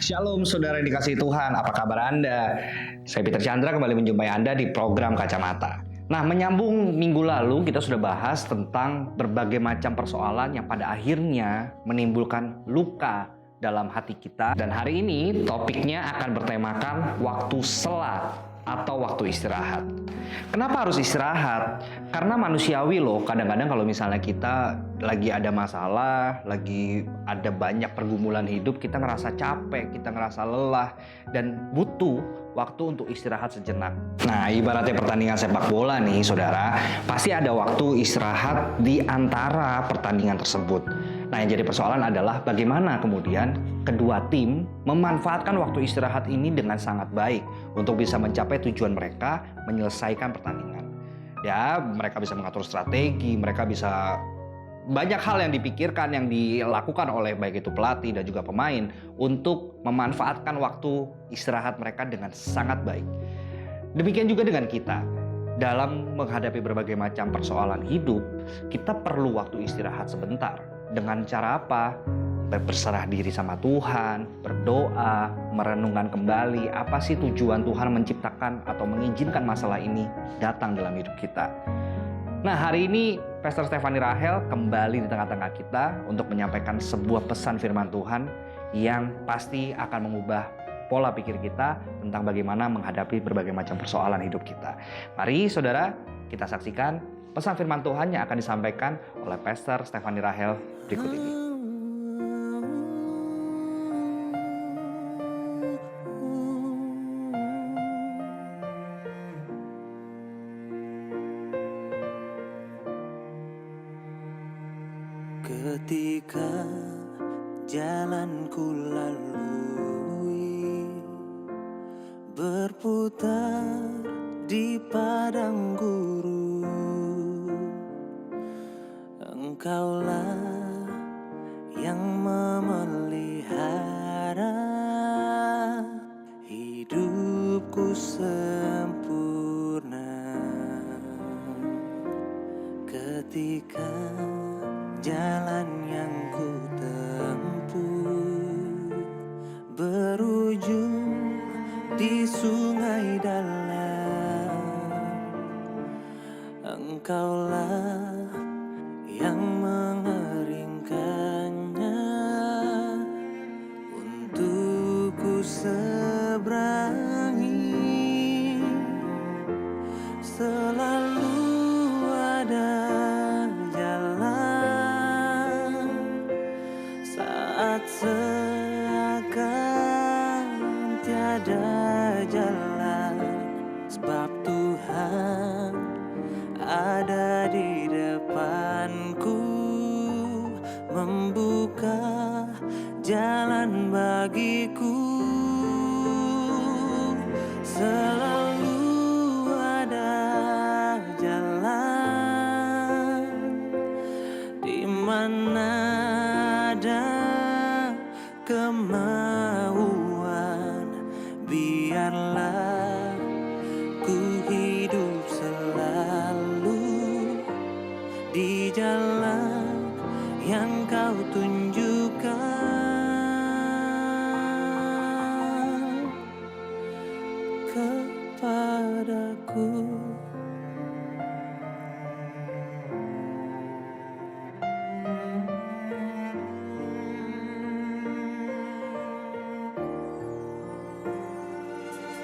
Shalom saudara yang dikasihi Tuhan, apa kabar Anda? Saya Peter Chandra kembali menjumpai Anda di program Kacamata. Nah, menyambung minggu lalu kita sudah bahas tentang berbagai macam persoalan yang pada akhirnya menimbulkan luka dalam hati kita. Dan hari ini topiknya akan bertemakan waktu sela atau waktu istirahat. Kenapa harus istirahat? Karena manusiawi loh, kadang-kadang kalau misalnya kita lagi ada masalah, lagi ada banyak pergumulan hidup, kita ngerasa capek, kita ngerasa lelah, dan butuh waktu untuk istirahat sejenak. Nah, ibaratnya pertandingan sepak bola nih, saudara, pasti ada waktu istirahat di antara pertandingan tersebut. Nah, yang jadi persoalan adalah bagaimana kemudian kedua tim memanfaatkan waktu istirahat ini dengan sangat baik untuk bisa mencapai tujuan mereka menyelesaikan pertandingan. Ya, mereka bisa mengatur strategi, mereka bisa banyak hal yang dipikirkan, yang dilakukan oleh baik itu pelatih dan juga pemain untuk memanfaatkan waktu istirahat mereka dengan sangat baik. Demikian juga dengan kita. Dalam menghadapi berbagai macam persoalan hidup, kita perlu waktu istirahat sebentar. Dengan cara apa? Berserah diri sama Tuhan, berdoa, merenungkan kembali apa sih tujuan Tuhan menciptakan atau mengizinkan masalah ini datang dalam hidup kita. Nah, hari ini Pastor Stephanie Rahel kembali di tengah-tengah kita untuk menyampaikan sebuah pesan firman Tuhan yang pasti akan mengubah pola pikir kita tentang bagaimana menghadapi berbagai macam persoalan hidup kita. Mari saudara, kita saksikan pesan firman Tuhan yang akan disampaikan oleh Pastor Stephanie Rahel berikut ini. Ketika jalanku lalui berputar di padang gurun, Engkaulah yang memelihara hidupku sempurna. Ketika jalan yang ku tempuh berujung di sungai dalam, Engkaulah yang mengeringkannya untuk ku seberangi. Selalu ada jalan saat seakan tiada jalan, sebab Tuhan ada di depanku, membuka jalan bagiku. Selalu ada jalan di mana ada kemauan, biarlah ku hidup selalu di jalan yang kau tunjukkan kepadaku.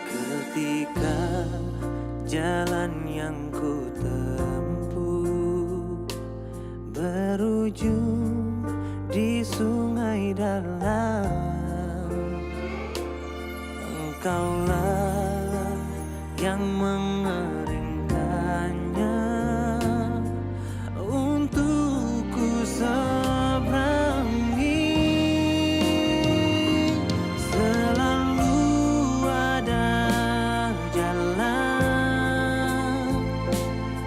Ketika jalan yang ku tempuh berujung di sungai dalam, Engkaulah yang mengeringkannya untuk ku seberangi. Selalu ada jalan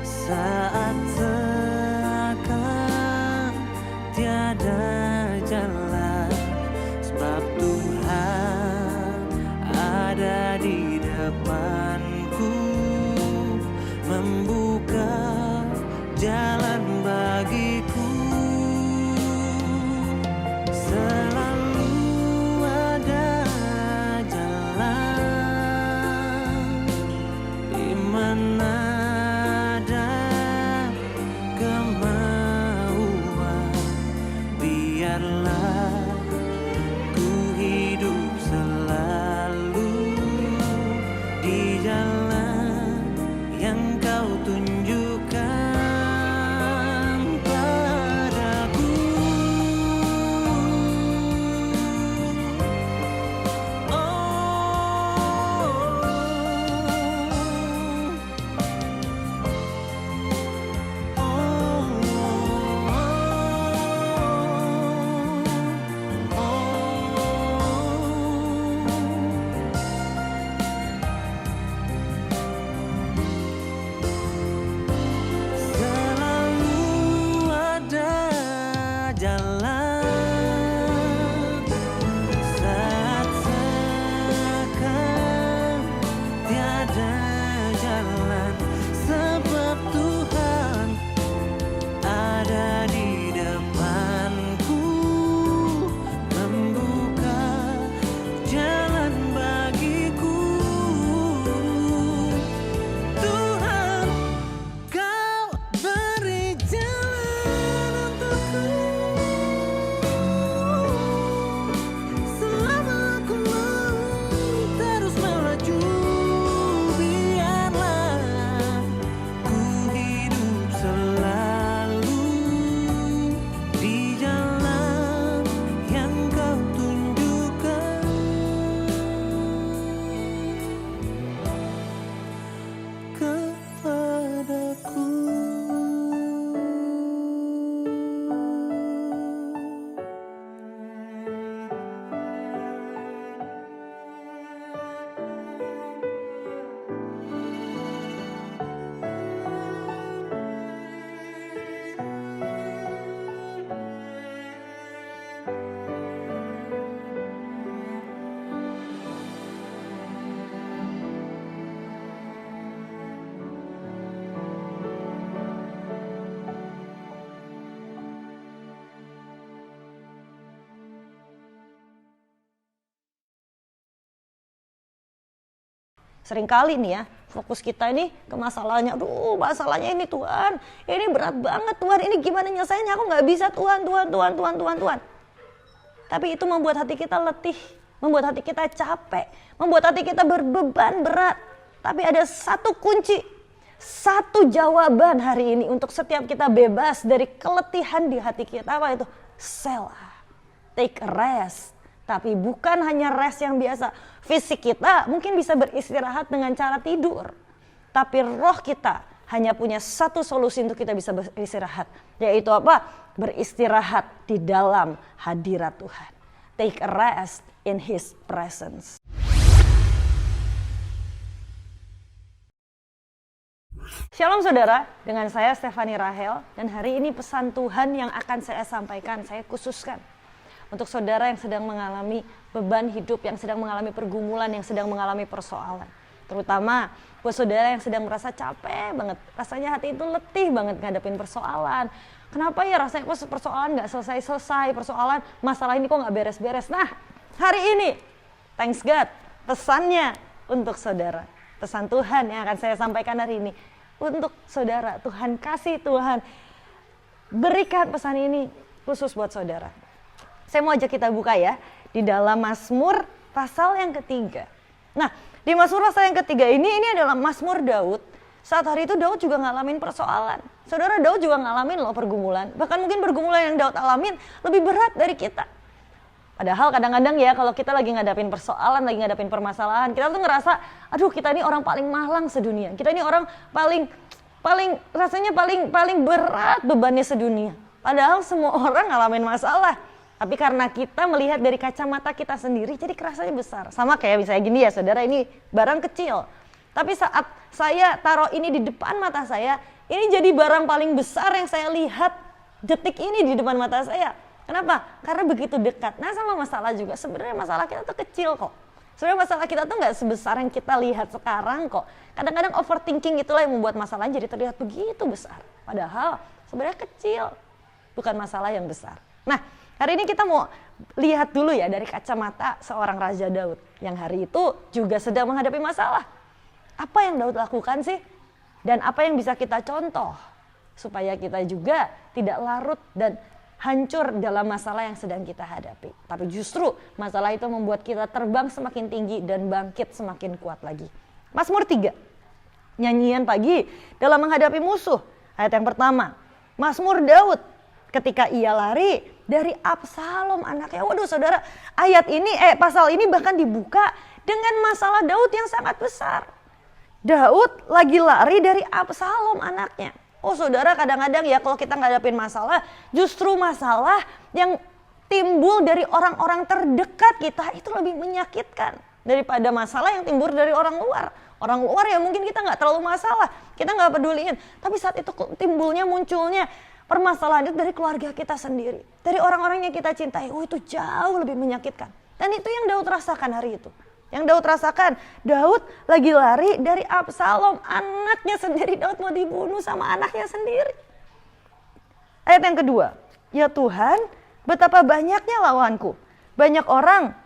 saat seakan tiada jalan, sebab Tuhan ada di depanku, membuka jalan bagiku. Selalu ada biarlah ku hidup selalu di jalan yang kau tunjukkan padaku. Selalu ada jalan saat seakan tiada jalan, sebab Tuhan ada di depanku, membuka jalan bagiku. Tuhan, kau beri jalan untukku selama aku mau terus melaju. Biarlah ku hidup selalu di jalan yang kau tunjukkan kepadaku. Seringkali nih ya, fokus kita ini ke masalahnya. Aduh, masalahnya ini Tuhan, ini berat banget Tuhan, ini gimana nyelesainnya, aku nggak bisa Tuhan. Tapi itu membuat hati kita letih, membuat hati kita capek, membuat hati kita berbeban berat. Tapi ada satu kunci, satu jawaban hari ini untuk setiap kita bebas dari keletihan di hati kita. Apa itu? Selah, take a rest. Tapi bukan hanya rest yang biasa. Fisik kita mungkin bisa beristirahat dengan cara tidur. Tapi roh kita hanya punya satu solusi untuk kita bisa beristirahat. Yaitu apa? Beristirahat di dalam hadirat Tuhan. Take a rest in His presence. Shalom saudara, dengan saya Stephanie Rahel. Dan hari ini pesan Tuhan yang akan saya sampaikan, saya khususkan untuk saudara yang sedang mengalami beban hidup, yang sedang mengalami pergumulan, yang sedang mengalami persoalan. Terutama buat saudara yang sedang merasa capek banget, rasanya hati itu letih banget ngadepin persoalan. Kenapa ya rasanya kok persoalan gak selesai-selesai, persoalan masalah ini kok gak beres-beres. Nah, hari ini, thanks God, pesannya untuk saudara. Pesan Tuhan yang akan saya sampaikan hari ini untuk saudara. Tuhan kasih, Tuhan berikan pesan ini khusus buat saudara. Saya mau ajak kita buka ya, di dalam Mazmur pasal yang ketiga. Nah, di Mazmur pasal yang ketiga ini adalah Mazmur Daud. Saat hari itu Daud juga ngalamin persoalan. Saudara, Daud juga ngalamin loh pergumulan. Bahkan mungkin pergumulan yang Daud alamin lebih berat dari kita. Padahal kadang-kadang ya kalau kita lagi ngadapin persoalan, lagi ngadapin permasalahan, kita tuh ngerasa, aduh kita ini orang paling malang sedunia. Kita ini orang rasanya paling berat bebannya sedunia. Padahal semua orang ngalamin masalah. Tapi karena kita melihat dari kacamata kita sendiri, jadi kerasanya besar. Sama kayak misalnya gini ya saudara, ini barang kecil. Tapi saat saya taruh ini di depan mata saya, ini jadi barang paling besar yang saya lihat detik ini di depan mata saya. Kenapa? Karena begitu dekat. Nah sama masalah juga, sebenarnya masalah kita tuh kecil kok. Sebenarnya masalah kita tuh gak sebesar yang kita lihat sekarang kok. Kadang-kadang overthinking itulah yang membuat masalahnya jadi terlihat begitu besar. Padahal sebenarnya kecil, bukan masalah yang besar. Nah, hari ini kita mau lihat dulu ya dari kacamata seorang Raja Daud yang hari itu juga sedang menghadapi masalah. Apa yang Daud lakukan sih? Dan apa yang bisa kita contoh supaya kita juga tidak larut dan hancur dalam masalah yang sedang kita hadapi. Tapi justru masalah itu membuat kita terbang semakin tinggi dan bangkit semakin kuat lagi. Mazmur 3, nyanyian pagi dalam menghadapi musuh. Ayat yang pertama, Mazmur Daud ketika ia lari dari Absalom anaknya. Waduh saudara, pasal ini bahkan dibuka dengan masalah Daud yang sangat besar. Daud lagi lari dari Absalom anaknya. Oh saudara, kadang-kadang ya kalau kita ngadapin masalah, justru masalah yang timbul dari orang-orang terdekat kita itu lebih menyakitkan daripada masalah yang timbul dari orang luar. Orang luar ya mungkin kita nggak terlalu masalah, kita nggak peduliin. Tapi saat itu munculnya permasalahan itu dari keluarga kita sendiri, dari orang-orang yang kita cintai. Oh itu jauh lebih menyakitkan. Dan itu yang Daud rasakan hari itu. Yang Daud rasakan, Daud lagi lari dari Absalom, anaknya sendiri. Daud mau dibunuh sama anaknya sendiri. Ayat yang kedua, ya Tuhan, betapa banyaknya lawanku. Banyak orang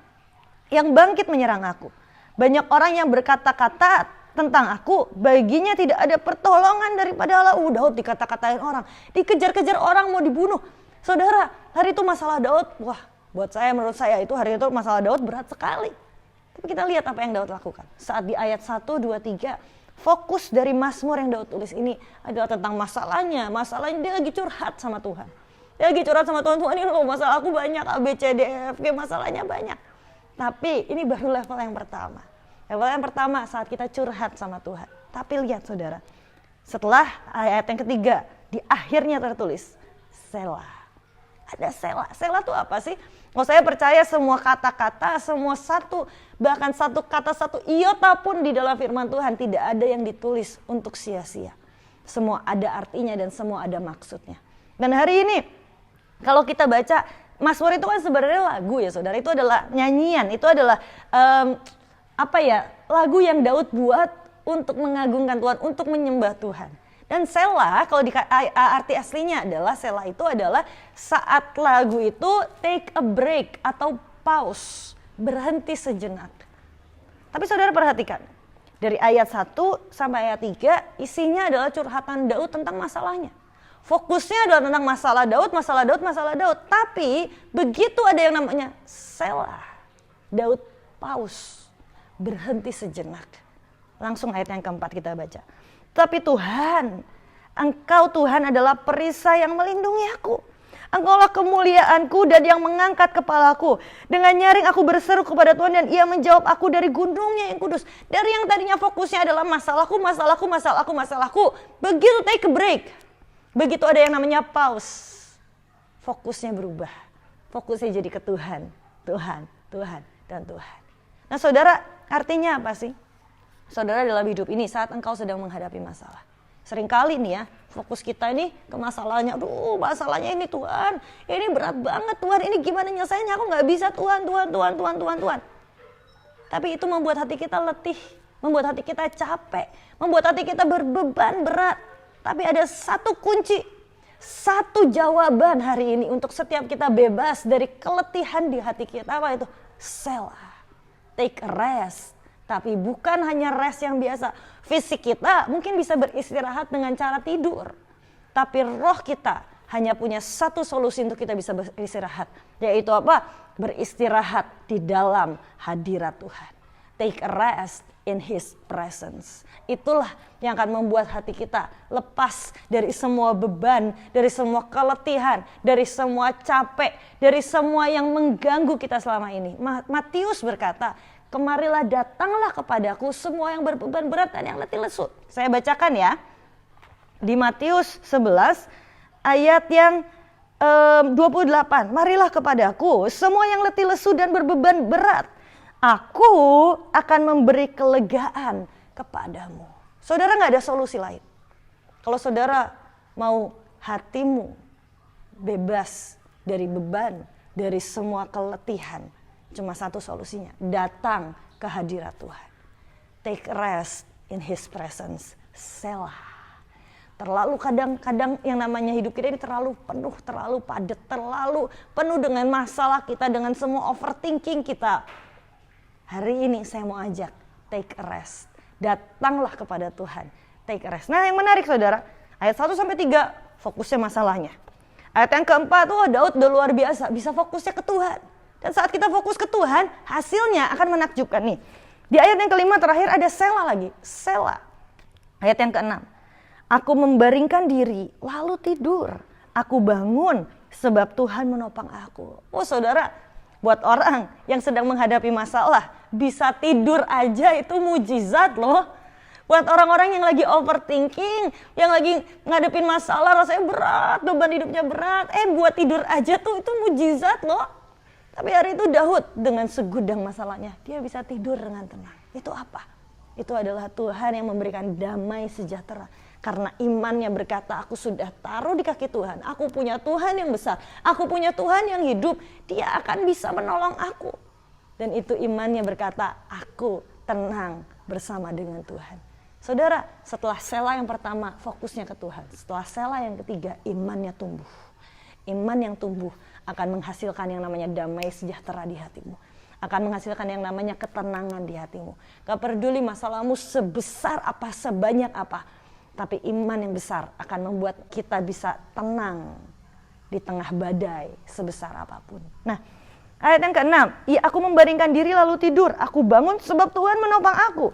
yang bangkit menyerang aku. Banyak orang yang berkata-kata tentang aku, baginya tidak ada pertolongan daripada Allah. Daud dikata-katain orang, dikejar-kejar orang mau dibunuh. Saudara, hari itu masalah Daud, menurut saya itu hari itu masalah Daud berat sekali. Tapi kita lihat apa yang Daud lakukan. Saat di ayat 1, 2, 3, fokus dari Mazmur yang Daud tulis ini adalah tentang masalahnya. Masalahnya dia lagi curhat sama Tuhan. Dia lagi curhat sama Tuhan, Tuhan ini loh masalah aku banyak, A, B, C, D, E, F, G, masalahnya banyak. Tapi ini baru level yang pertama. Level yang pertama saat kita curhat sama Tuhan. Tapi lihat saudara, setelah ayat yang ketiga, di akhirnya tertulis, Selah. Ada Selah. Selah itu apa sih? Oh saya percaya semua kata-kata, semua bahkan satu kata, satu iota pun di dalam firman Tuhan tidak ada yang ditulis untuk sia-sia. Semua ada artinya dan semua ada maksudnya. Dan hari ini kalau kita baca, Mazmur itu kan sebenarnya lagu ya saudara. Itu adalah nyanyian, itu adalah lagu yang Daud buat untuk mengagungkan Tuhan, untuk menyembah Tuhan. Dan Selah, kalau arti aslinya adalah Selah itu adalah saat lagu itu take a break atau pause, berhenti sejenak. Tapi saudara perhatikan, dari ayat 1 sampai ayat 3 isinya adalah curhatan Daud tentang masalahnya. Fokusnya adalah tentang masalah Daud. Tapi begitu ada yang namanya Selah, Daud pause, berhenti sejenak. Langsung ayat yang keempat kita baca. Tapi Tuhan, Engkau Tuhan adalah perisai yang melindungi aku. Engkaulah kemuliaanku dan yang mengangkat kepalaku. Dengan nyaring aku berseru kepada Tuhan dan ia menjawab aku dari gunungnya yang kudus. Dari yang tadinya fokusnya adalah masalahku. Begitu take a break, begitu ada yang namanya pause, fokusnya berubah. Fokusnya jadi ke Tuhan. Nah saudara, artinya apa sih? Saudara dalam hidup ini saat engkau sedang menghadapi masalah. Seringkali nih ya, fokus kita ini ke masalahnya. Aduh masalahnya ini Tuhan, ini berat banget Tuhan, ini gimana nyelesainnya, aku gak bisa Tuhan. Tapi itu membuat hati kita letih, membuat hati kita capek, membuat hati kita berbeban berat. Tapi ada satu kunci, satu jawaban hari ini untuk setiap kita bebas dari keletihan di hati kita. Apa itu? Selah, take a rest. Tapi bukan hanya rest yang biasa. Fisik kita mungkin bisa beristirahat dengan cara tidur. Tapi roh kita hanya punya satu solusi untuk kita bisa beristirahat. Yaitu apa? Beristirahat di dalam hadirat Tuhan. Take a rest in His presence. Itulah yang akan membuat hati kita lepas dari semua beban, dari semua keletihan, dari semua capek, dari semua yang mengganggu kita selama ini. Matius berkata, kemarilah datanglah kepadaku semua yang berbeban berat dan yang letih lesu. Saya bacakan ya. Di Matius 11 ayat yang 28. Marilah kepadaku semua yang letih lesu dan berbeban berat. Aku akan memberi kelegaan kepadamu. Saudara gak ada solusi lain. Kalau saudara mau hatimu bebas dari beban, dari semua keletihan, cuma satu solusinya, datang ke hadirat Tuhan. Take rest in His presence. Selah. Terlalu kadang-kadang yang namanya hidup kita ini terlalu penuh, terlalu padat, terlalu penuh dengan masalah kita, dengan semua overthinking kita. Hari ini saya mau ajak, take a rest. Datanglah kepada Tuhan, take a rest. Nah yang menarik saudara, ayat 1-3 fokusnya masalahnya. Ayat yang keempat, Daud udah luar biasa, bisa fokusnya ke Tuhan. Dan saat kita fokus ke Tuhan, hasilnya akan menakjubkan nih. Di ayat yang kelima terakhir ada Sela lagi, Sela. Ayat yang keenam, aku membaringkan diri lalu tidur, aku bangun sebab Tuhan menopang aku. Oh saudara, buat orang yang sedang menghadapi masalah, bisa tidur aja itu mujizat loh. Buat orang-orang yang lagi overthinking, yang lagi ngadepin masalah rasanya berat, beban hidupnya berat, buat tidur aja tuh itu mujizat loh. Tapi hari itu Daud dengan segudang masalahnya, dia bisa tidur dengan tenang. Itu apa? Itu adalah Tuhan yang memberikan damai sejahtera. Karena imannya berkata, aku sudah taruh di kaki Tuhan. Aku punya Tuhan yang besar. Aku punya Tuhan yang hidup. Dia akan bisa menolong aku. Dan itu imannya berkata, aku tenang bersama dengan Tuhan. Saudara, setelah Sela yang pertama, fokusnya ke Tuhan. Setelah Sela yang ketiga, imannya tumbuh. Iman yang tumbuh akan menghasilkan yang namanya damai sejahtera di hatimu. Akan menghasilkan yang namanya ketenangan di hatimu. Gak peduli masalahmu sebesar apa, sebanyak apa. Tapi iman yang besar akan membuat kita bisa tenang di tengah badai sebesar apapun. Nah, ayat yang keenam, aku membaringkan diri lalu tidur. Aku bangun sebab Tuhan menopang aku.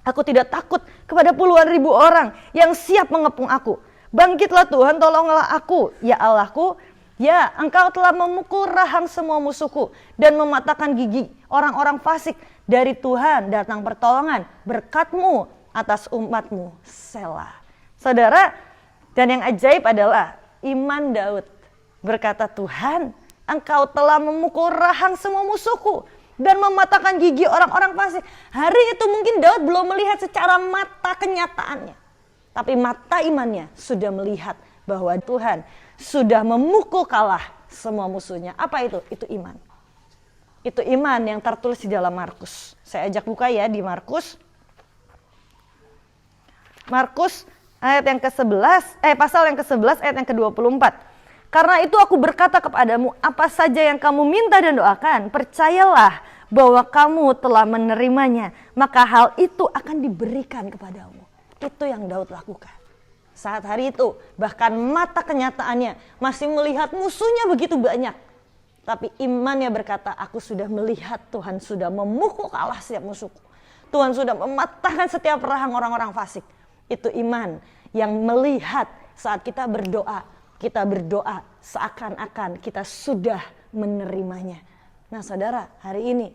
Aku tidak takut kepada puluhan ribu orang yang siap mengepung aku. Bangkitlah Tuhan, tolonglah aku. Ya Allahku, ya Engkau telah memukul rahang semua musuhku dan mematahkan gigi orang-orang fasik. Dari Tuhan datang pertolongan, berkat-Mu atas umat-Mu. Selah. Saudara, dan yang ajaib adalah iman Daud. Berkata, Tuhan, Engkau telah memukul rahang semua musuhku dan mematahkan gigi orang-orang fasik. Hari itu mungkin Daud belum melihat secara mata kenyataannya. Tapi mata imannya sudah melihat bahwa Tuhan sudah memukul kalah semua musuhnya. Apa itu? Itu iman. Itu iman yang tertulis di dalam Markus. Saya ajak buka ya di Markus. Markus ayat yang ke-11, pasal yang ke-11 ayat yang ke-24. Karena itu aku berkata kepadamu, apa saja yang kamu minta dan doakan, percayalah bahwa kamu telah menerimanya, maka hal itu akan diberikan kepadamu. Itu yang Daud lakukan. Saat hari itu, bahkan mata kenyataannya masih melihat musuhnya begitu banyak. Tapi imannya berkata, aku sudah melihat Tuhan sudah memukul kalah setiap musuhku. Tuhan sudah mematahkan setiap rahang orang-orang fasik. Itu iman yang melihat saat kita berdoa seakan-akan kita sudah menerimanya. Nah saudara, hari ini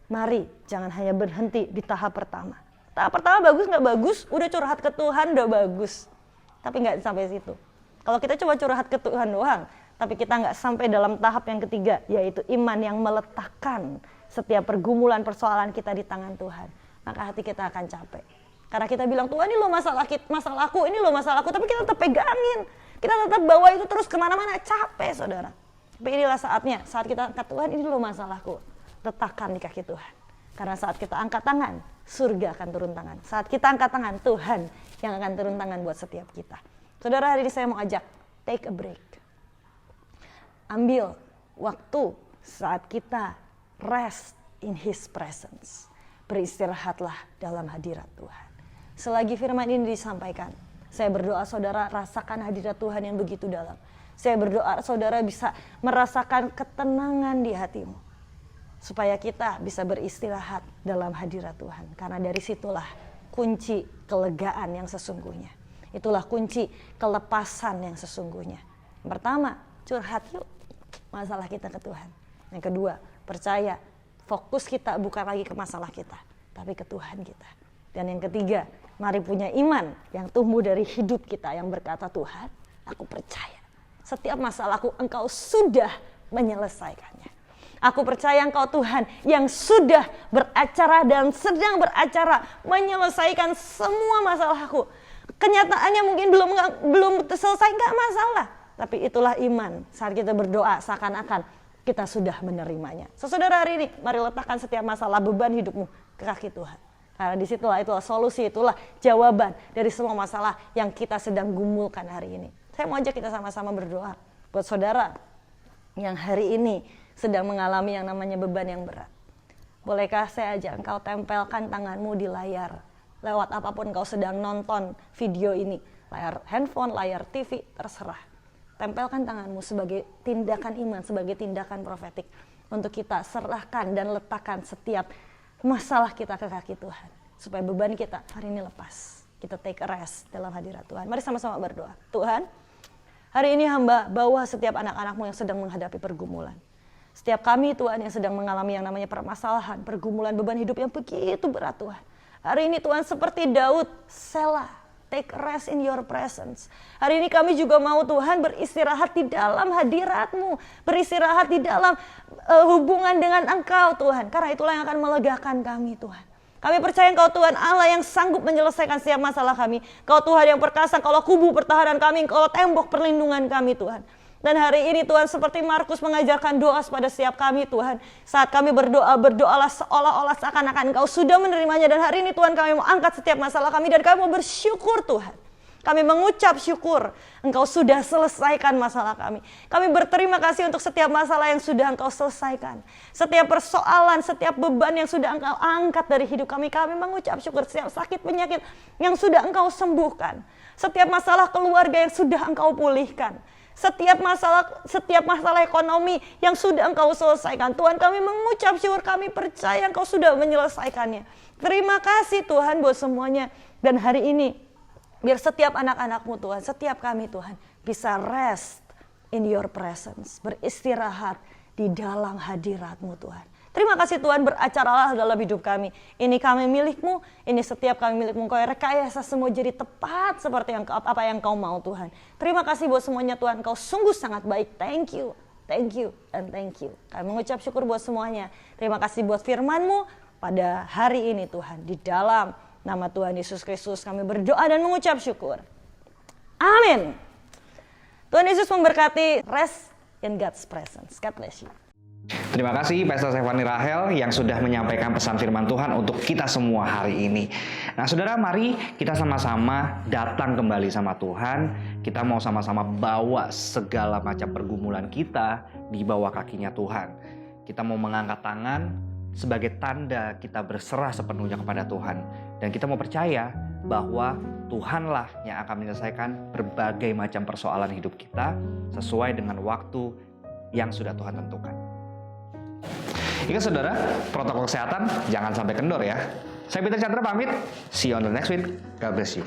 mari jangan hanya berhenti di tahap pertama. Tahap pertama bagus nggak bagus, udah curhat ke Tuhan udah bagus. Tapi nggak sampai situ. Kalau kita coba curhat ke Tuhan doang, tapi kita nggak sampai dalam tahap yang ketiga, yaitu iman yang meletakkan setiap pergumulan persoalan kita di tangan Tuhan, maka hati kita akan capek. Karena kita bilang, Tuhan ini loh masalahku, ini loh masalahku, tapi kita tetap pegangin. Kita tetap bawa itu terus kemana-mana, capek saudara. Tapi inilah saatnya, saat kita angkat Tuhan, ini loh masalahku. Letakkan di kaki Tuhan. Karena saat kita angkat tangan, surga akan turun tangan. Saat kita angkat tangan, Tuhan yang akan turun tangan buat setiap kita. Saudara, hari ini saya mau ajak, take a break. Ambil waktu saat kita rest in His presence. Beristirahatlah dalam hadirat Tuhan. Selagi firman ini disampaikan, saya berdoa saudara rasakan hadirat Tuhan yang begitu dalam. Saya berdoa saudara bisa merasakan ketenangan di hatimu. Supaya kita bisa beristirahat dalam hadirat Tuhan. Karena dari situlah kunci kelegaan yang sesungguhnya. Itulah kunci kelepasan yang sesungguhnya. Yang pertama, curhat yuk masalah kita ke Tuhan. Yang kedua, percaya fokus kita bukan lagi ke masalah kita, tapi ke Tuhan kita. Dan yang ketiga, mari punya iman yang tumbuh dari hidup kita yang berkata, Tuhan, aku percaya setiap masalahku Engkau sudah menyelesaikannya. Aku percaya Engkau Tuhan yang sudah beracara dan sedang beracara menyelesaikan semua masalahku. Kenyataannya mungkin belum selesai, nggak masalah. Tapi itulah iman saat kita berdoa seakan-akan kita sudah menerimanya. Saudara, hari ini mari letakkan setiap masalah beban hidupmu ke kaki Tuhan. Karena disitulah itulah solusi, itulah jawaban dari semua masalah yang kita sedang gumulkan hari ini. Saya mau ajak kita sama-sama berdoa buat saudara yang hari ini sedang mengalami yang namanya beban yang berat. Bolehkah saya ajak engkau tempelkan tanganmu di layar, lewat apapun engkau sedang nonton video ini, layar handphone, layar TV, terserah. tempelkan tanganmu sebagai tindakan iman, sebagai tindakan profetik. Untuk kita serahkan dan letakkan setiap masalah kita ke kaki Tuhan. Supaya beban kita hari ini lepas. Kita take a rest dalam hadirat Tuhan. Mari sama-sama berdoa. Tuhan, hari ini hamba bawa setiap anak-anakmu yang sedang menghadapi pergumulan. Setiap kami Tuhan yang sedang mengalami yang namanya permasalahan, pergumulan, beban hidup yang begitu berat Tuhan. Hari ini Tuhan seperti Daud, Selah, take rest in your presence. Hari ini kami juga mau Tuhan beristirahat di dalam hadirat-Mu. Beristirahat di dalam hubungan dengan Engkau Tuhan. Karena itulah yang akan melegakan kami Tuhan. Kami percaya Engkau Tuhan Allah yang sanggup menyelesaikan setiap masalah kami. Engkau Tuhan yang perkasa, Engkau kubu pertahanan kami, Engkau tembok perlindungan kami Tuhan. Dan hari ini Tuhan seperti Markus mengajarkan doa pada setiap kami Tuhan. Saat kami berdoa, berdoalah seolah-olah seakan-akan Engkau sudah menerimanya. Dan hari ini Tuhan kami mau angkat setiap masalah kami dan kami mau bersyukur Tuhan. Kami mengucap syukur Engkau sudah selesaikan masalah kami. Kami berterima kasih untuk setiap masalah yang sudah Engkau selesaikan. Setiap persoalan, setiap beban yang sudah Engkau angkat dari hidup kami. Kami mengucap syukur setiap sakit penyakit yang sudah Engkau sembuhkan. Setiap masalah keluarga yang sudah Engkau pulihkan. Setiap masalah ekonomi yang sudah Engkau selesaikan. Tuhan kami mengucap syukur, kami percaya Engkau sudah menyelesaikannya. Terima kasih Tuhan buat semuanya. Dan hari ini biar setiap anak-anak-Mu Tuhan, setiap kami Tuhan bisa rest in your presence. Beristirahat di dalam hadirat-Mu Tuhan. Terima kasih Tuhan, beracaralah dalam hidup kami. Ini kami milik-Mu, ini setiap kami milik-Mu. Engkau rekayasa semua jadi tepat seperti apa yang Kau mau Tuhan. Terima kasih buat semuanya Tuhan, Kau sungguh sangat baik. Thank you, and thank you. Kami mengucap syukur buat semuanya. Terima kasih buat firman-Mu pada hari ini Tuhan. Di dalam nama Tuhan Yesus Kristus kami berdoa dan mengucap syukur. Amin. Tuhan Yesus memberkati. Rest in God's presence. God bless you. Terima kasih Pastor Stefani Rahel yang sudah menyampaikan pesan firman Tuhan untuk kita semua hari ini. Nah saudara, mari kita sama-sama datang kembali sama Tuhan. Kita mau sama-sama bawa segala macam pergumulan kita di bawah kakinya Tuhan. Kita mau mengangkat tangan sebagai tanda kita berserah sepenuhnya kepada Tuhan. Dan kita mau percaya bahwa Tuhanlah yang akan menyelesaikan berbagai macam persoalan hidup kita sesuai dengan waktu yang sudah Tuhan tentukan. Ingat saudara, protokol kesehatan jangan sampai kendor ya. Saya Peter Chandra pamit. See you on the next week. God bless you.